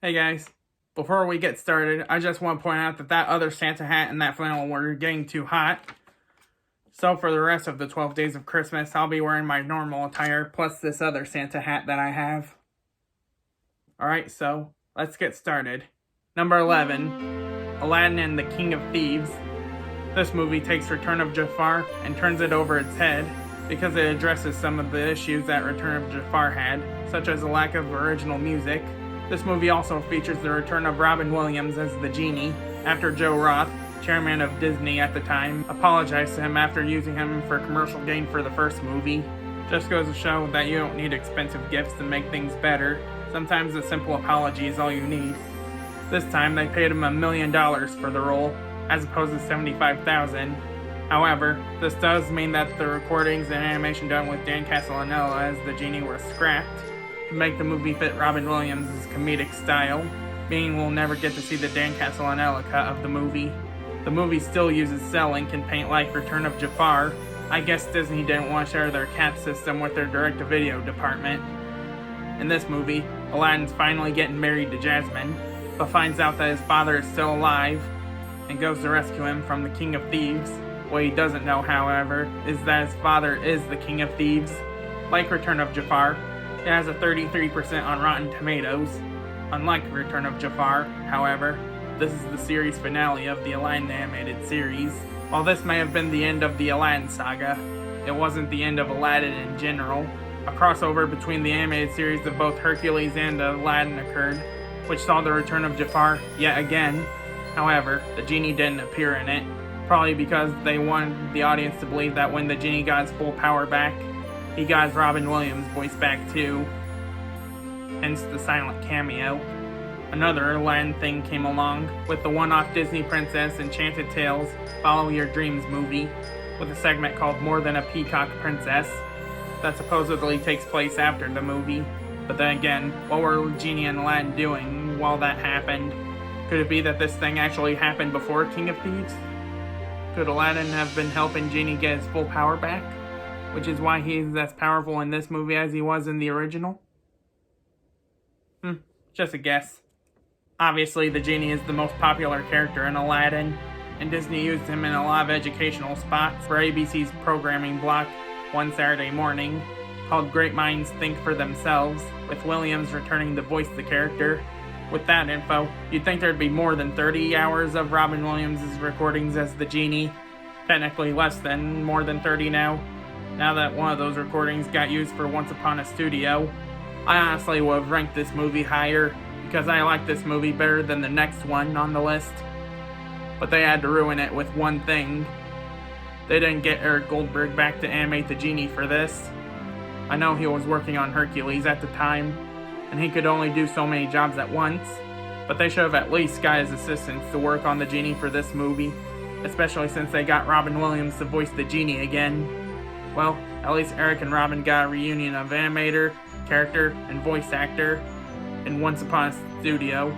Hey guys, before we get started, I just want to point out that other Santa hat and that flannel were getting too hot. So for the rest of the 12 days of Christmas, I'll be wearing my normal attire plus this other Santa hat that I have. Alright, so let's get started. Number 11, Aladdin and the King of Thieves. This movie takes Return of Jafar and turns it over its head because it addresses some of the issues that Return of Jafar had, such as a lack of original music. This movie also features the return of Robin Williams as the Genie, after Joe Roth, chairman of Disney at the time, apologized to him after using him for commercial gain for the first movie. Just goes to show that you don't need expensive gifts to make things better. Sometimes a simple apology is all you need. This time they paid him $1 million for the role, as opposed to $75,000. However, this does mean that the recordings and animation done with Dan Castellaneta as the Genie were scrapped to make the movie fit Robin Williams' comedic style, meaning we'll never get to see the Dan Castellaneta cut of the movie. The movie still uses cell ink and paint like Return of Jafar. I guess Disney didn't want to share their CAT system with their direct-to-video department. In this movie, Aladdin's finally getting married to Jasmine, but finds out that his father is still alive, and goes to rescue him from the King of Thieves. What he doesn't know, however, is that his father is the King of Thieves. Like Return of Jafar, it has a 33% on Rotten Tomatoes. Unlike Return of Jafar, however, this is the series finale of the Aladdin animated series. While this may have been the end of the Aladdin saga, it wasn't the end of Aladdin in general. A crossover between the animated series of both Hercules and Aladdin occurred, which saw the return of Jafar yet again. However, the Genie didn't appear in it, probably because they wanted the audience to believe that when the Genie got his full power back, he got his Robin Williams voice back too. Hence the silent cameo. Another Aladdin thing came along with the one-off Disney Princess Enchanted Tales Follow Your Dreams movie, with a segment called More Than a Peacock Princess that supposedly takes place after the movie. But then again, what were Genie and Aladdin doing while that happened? Could it be that this thing actually happened before King of Thieves? Could Aladdin have been helping Genie get his full power back, which is why he's as powerful in this movie as he was in the original? Just a guess. Obviously, the Genie is the most popular character in Aladdin, and Disney used him in a lot of educational spots for ABC's programming block one Saturday morning, called Great Minds Think for Themselves, with Williams returning to voice the character. With that info, you'd think there'd be more than 30 hours of Robin Williams' recordings as the Genie. Technically less than more than 30 now that one of those recordings got used for Once Upon a Studio. I honestly would have ranked this movie higher, because I like this movie better than the next one on the list. But they had to ruin it with one thing. They didn't get Eric Goldberg back to animate the Genie for this. I know he was working on Hercules at the time, and he could only do so many jobs at once, but they should have at least got his assistants to work on the Genie for this movie, especially since they got Robin Williams to voice the Genie again. Well, at least Eric and Robin got a reunion of animator, character, and voice actor in Once Upon a Studio.